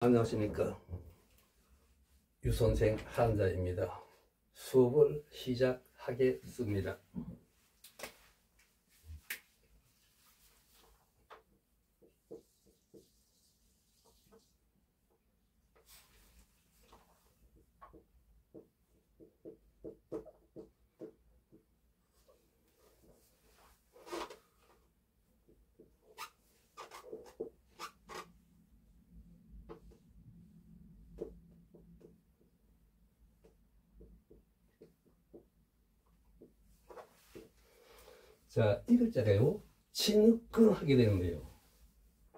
안녕하십니까. 유선생 한자입니다. 수업을 시작하겠습니다. 자, 이 글자가요, 진흙근 하게 되는데요.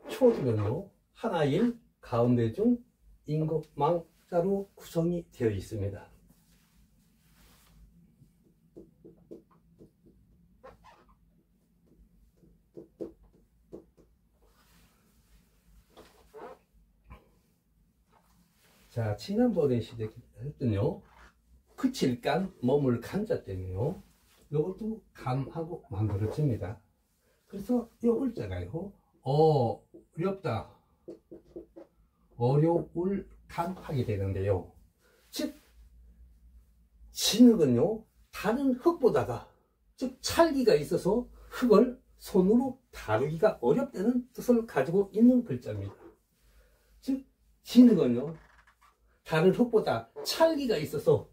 초지는요, 하나일 가운데 중 임금망자로 구성이 되어 있습니다. 자, 지난번에 시작했더니요, 그칠간 머물 간자 때문에요, 이것도 감하고 만들어집니다. 그래서 이 글자가요, 어렵다, 어려울 감하게 되는데요. 즉, 진흙은요, 다른 흙보다가, 즉 찰기가 있어서 흙을 손으로 다루기가 어렵다는 뜻을 가지고 있는 글자입니다. 즉, 진흙은요, 다른 흙보다 찰기가 있어서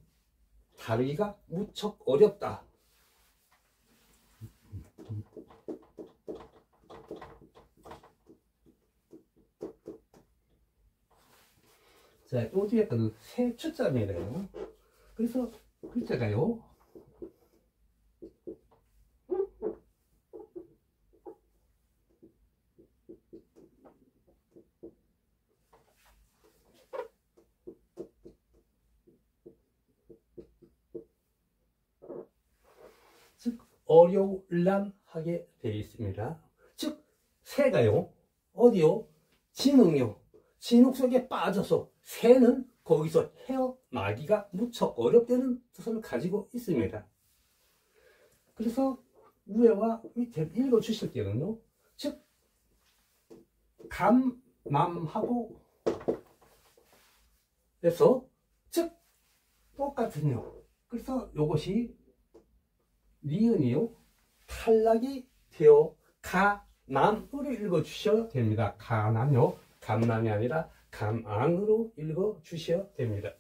다루기가 무척 어렵다. 자, 요 뒤에 거는 새 추자입니다요. 그래서 글자가요, 즉 어려울란 하게 되어 있습니다. 즉 새가요, 어디요? 진흙요, 진흙 속에 빠져서 새는 거기서 헤어나기가 무척 어렵다는 뜻을 가지고 있습니다. 그래서 위에와 밑에 읽어 주실 때는요, 즉 감남하고 해서 즉 똑같은요. 그래서 이것이 니은이요, 탈락이 되어 가남으로 읽어 주셔야 됩니다. 가남요, 감남이 아니라 감앙으로 읽어 주셔야 됩니다.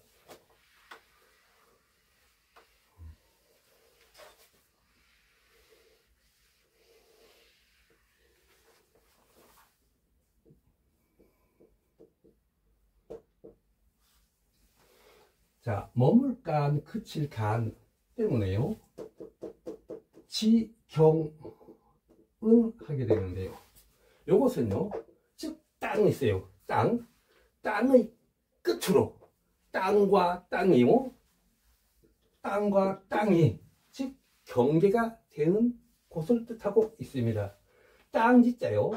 자, 머물간 그칠간 때문에요, 지경은 하게 되는데요. 요것은요, 즉 땅이 있어요. 땅의 끝으로 땅과 땅이요, 땅과 땅이 즉 경계가 되는 곳을 뜻하고 있습니다. 땅지자요,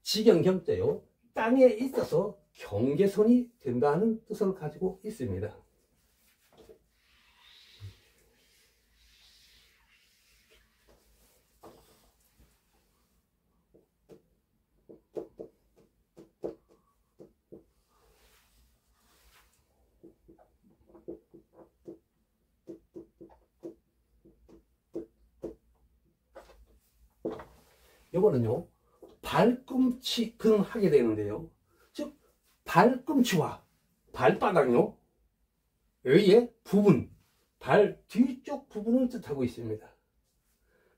지경경자요, 땅에 있어서 경계선이 된다는 뜻을 가지고 있습니다. 이거는요, 발꿈치근 하게 되는데요. 즉 발꿈치와 발바닥요, 여기에 부분, 발 뒤쪽 부분을 뜻하고 있습니다.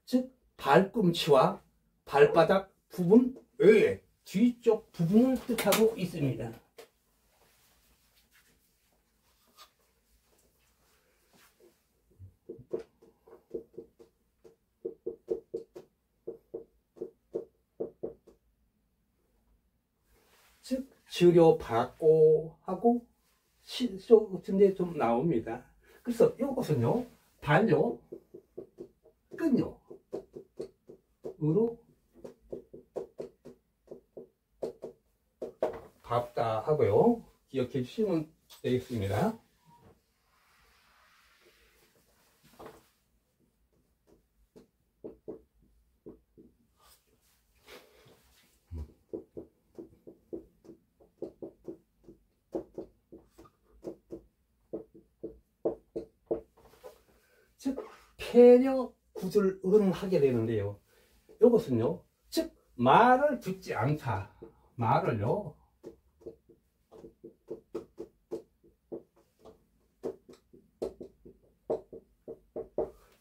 즉 발꿈치와 발바닥 부분 외에 뒤쪽 부분을 뜻하고 있습니다. 즉 치료받고 하고 시조 같은데 좀 나옵니다. 그래서 이것은요, 발요, 끈요 으로 밥다 하고요, 기억해 주시면 되겠습니다. 해녀 구슬은 하게 되는데요. 이것은요, 즉 말을 듣지 않다. 말을요,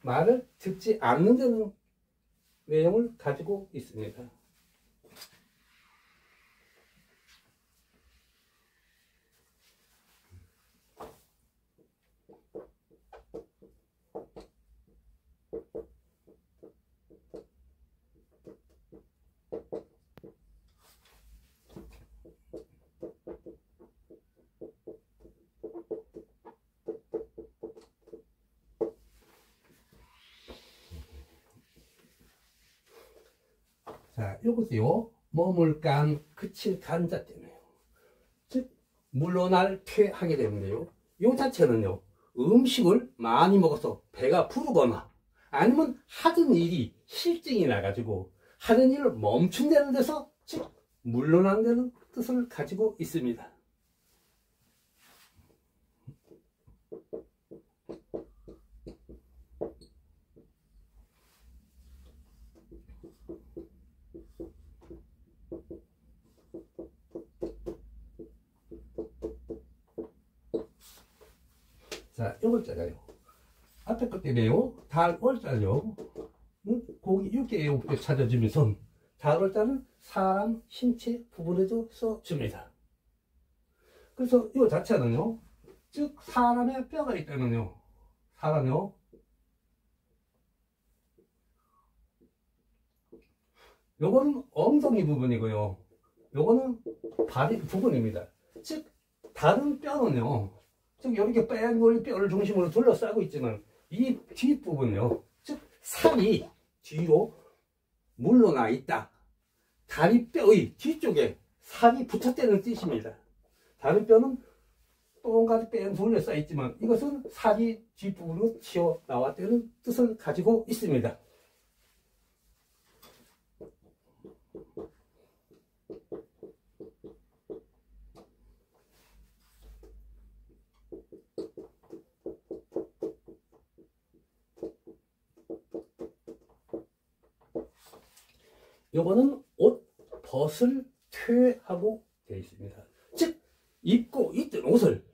말을 듣지 않는다는 내용을 가지고 있습니다. 자, 요것이요, 머물간, 그칠 간자 때문에요. 즉, 물러날 퇴하게 되는데요. 요 자체는요, 음식을 많이 먹어서 배가 부르거나 아니면 하던 일이 실증이 나가지고 하는 일을 멈춘다는 데서 즉 물러난다는 뜻을 가지고 있습니다. 자, 요걸자가요, 앞에 것 때문에요, 달월자죠. 고기 육개의 옥에 찾아주면서 달월자는 사람 신체 부분에도 써줍니다. 그래서 이 자체는요, 즉 사람의 뼈가 있다면요, 사람요, 요거는 엉덩이 부분이고요, 요거는 다리 부분입니다. 즉 다른 뼈는요, 즉 이렇게 뺀 뼈를 중심으로 둘러싸고 있지만 이 뒷부분요, 즉 살이 뒤로 물러나 있다. 다리뼈의 뒤쪽에 살이 붙었다는 뜻입니다. 다리뼈는 똥가리 뺑 둘러싸여 있지만 이것은 살이 뒷부분으로 튀어나왔다는 뜻을 가지고 있습니다. 요거는 옷 벗을 퇴하고 되어 있습니다. 즉 입고 있던 옷을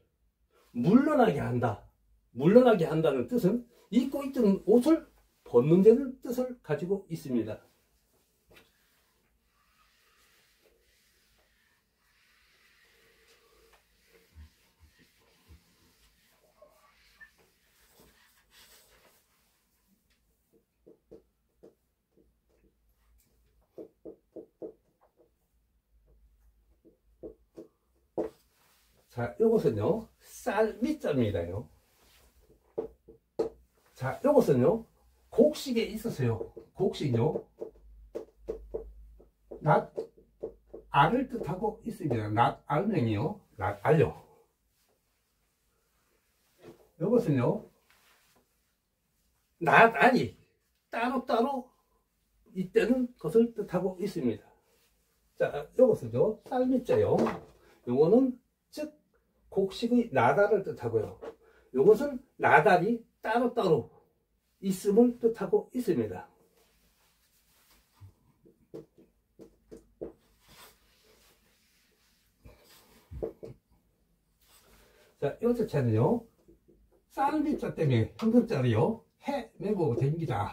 물러나게 한다. 물러나게 한다는 뜻은 입고 있던 옷을 벗는 데는 뜻을 가지고 있습니다. 자, 요것은요, 쌀미자입니다요. 자, 요것은요, 곡식에 있어서요, 곡식요, 낫, 알을 뜻하고 있습니다. 낫, 알맹이요, 낫, 알요. 요것은요, 낫, 알이 따로따로 이때는 것을 뜻하고 있습니다. 자, 요것은요, 쌀미자요. 요거는 즉, 곡식의 나달을 뜻하고요. 이것은 나달이 따로따로 있음을 뜻하고 있습니다. 자, 이 자체는요, 쌀미자 때문에 형성자리요, 해 메고 댕기다.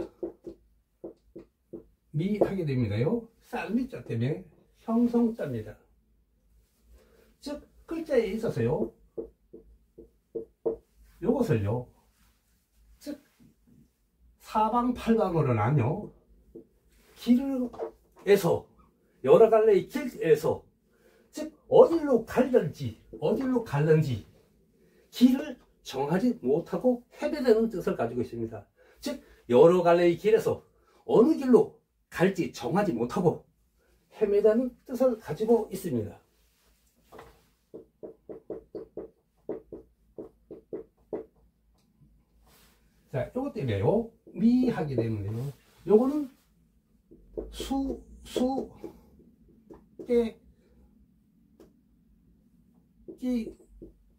미 하게 됩니다요. 쌀미자 때문에 형성자입니다. 즉, 글자에 있어서요, 요것을요, 즉 사방팔방으로 나뉘어 길에서 여러 갈래의 길에서 즉 어디로 갈는지 길을 정하지 못하고 헤매되는 뜻을 가지고 있습니다. 즉 여러 갈래의 길에서 어느 길로 갈지 정하지 못하고 헤매다는 뜻을 가지고 있습니다. 자, 요것 때문에요, 미 하게 되는데요, 요거는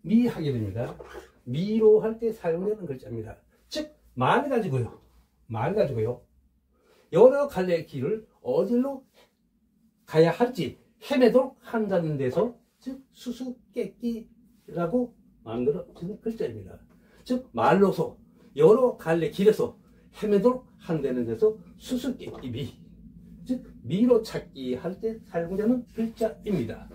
미 하게 됩니다. 미로 할 때 사용되는 글자입니다. 즉, 말 가지고요, 말 가지고요. 여러 갈래의 길을 어디로 가야 할지 헤매도록 한다는 데서 즉 수수께끼라고 만들어진 글자입니다. 즉 말로서 여러 갈래 길에서 헤매도록 한다는 데서 수수께끼 즉 미로 찾기 할 때 사용되는 글자입니다.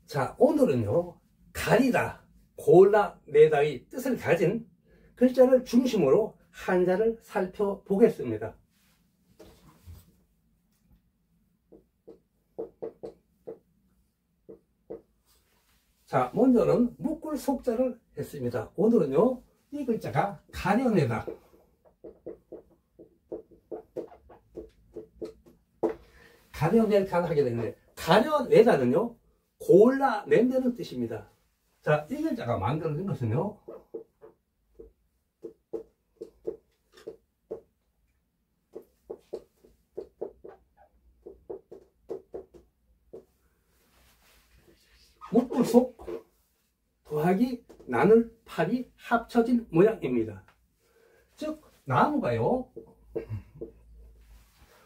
자, 오늘은요, 가리다, 골라내다의 뜻을 가진 글자를 중심으로 한자를 살펴보겠습니다. 자, 먼저는 묶을 속자를 했습니다. 오늘은요, 이 글자가 가려내다. 가려낼까 하게 되는데, 가려내다는요, 골라낸다는 뜻입니다. 자, 이 글자가 만들어진 것은요, 묶을 속 더하기 나눌 팔이 합쳐진 모양입니다. 즉 나무가요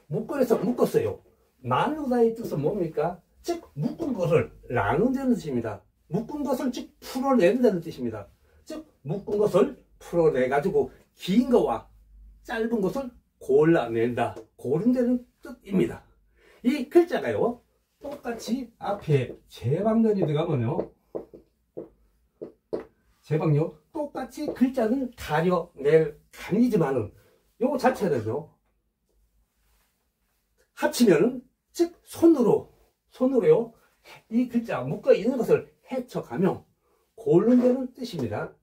묶을에서 묶었어요. 나누다의 뜻은 뭡니까? 즉 묶은 것을 나눈다는 뜻입니다. 묶은 것을 즉 풀어낸다는 뜻입니다. 즉 묶은 것을 풀어내 가지고 긴 거와 짧은 것을 골라낸다, 고른다는 뜻입니다. 이 글자가요 똑같이 앞에 제방렬이 들어가면요, 제방렬 똑같이 글자는 가려낼 간이지만은 요 자체는요 합치면은 즉 손으로요 이 글자 묶어 있는 것을 헤쳐가며 고른다는 뜻입니다.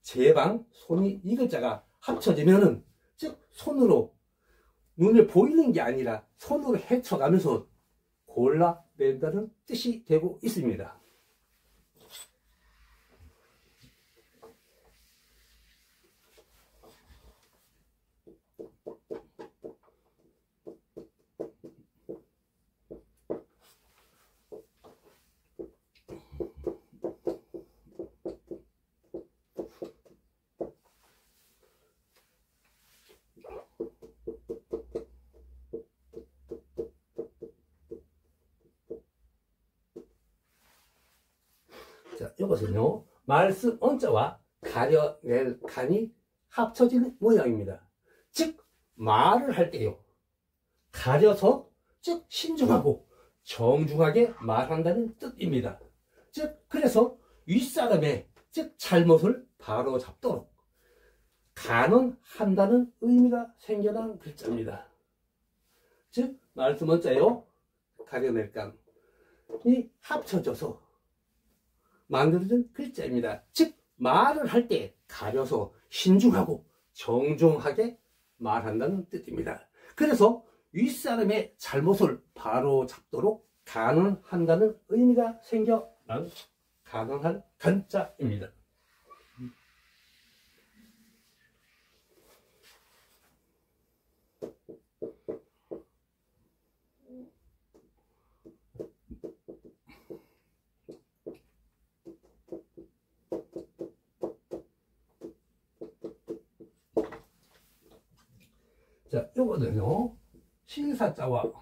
제방 손이 이 글자가 합쳐지면은 즉 손으로 눈에 보이는 게 아니라 손으로 헤쳐가면서 골라낸다는 뜻이 되고 있습니다. 자, 이것은요 말씀 언자와 가려낼 간이 합쳐진 모양입니다. 즉 말을 할 때요 가려서 즉 신중하고 정중하게 말한다는 뜻입니다. 즉 그래서 윗사람의 즉 잘못을 바로 잡도록 간언한다는 의미가 생겨난 글자입니다. 즉 말씀 언자요 가려낼 간이 합쳐져서 만들어진 글자입니다. 즉 말을 할 때 가려서 신중하고 정중하게 말한다는 뜻입니다. 그래서 윗사람의 잘못을 바로 잡도록 간언한다는 의미가 생겨난 간언할 간자입니다. 자, 이거는요 시사자와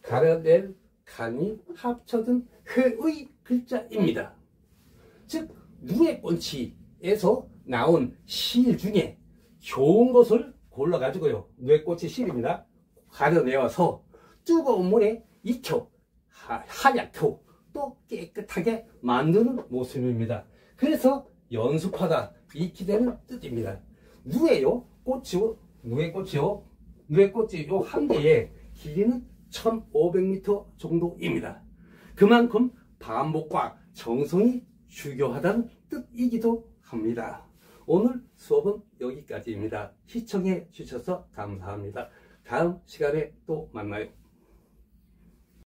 가려낼 간이 합쳐진 회의 글자입니다. 즉 누에꽃이에서 나온 실 중에 좋은 것을 골라 가지고요 누에꽃이 실입니다. 가려내어서 뜨거운 물에 익혀 하얗고 또 깨끗하게 만드는 모습입니다. 그래서 연습하다 익히되는 뜻입니다. 누에요 꽃이요 누에꽃이 요 한 개의 길이는 1500m 정도입니다. 그만큼 반복과 정성이 중요하다는 뜻이기도 합니다. 오늘 수업은 여기까지입니다. 시청해 주셔서 감사합니다. 다음 시간에 또 만나요.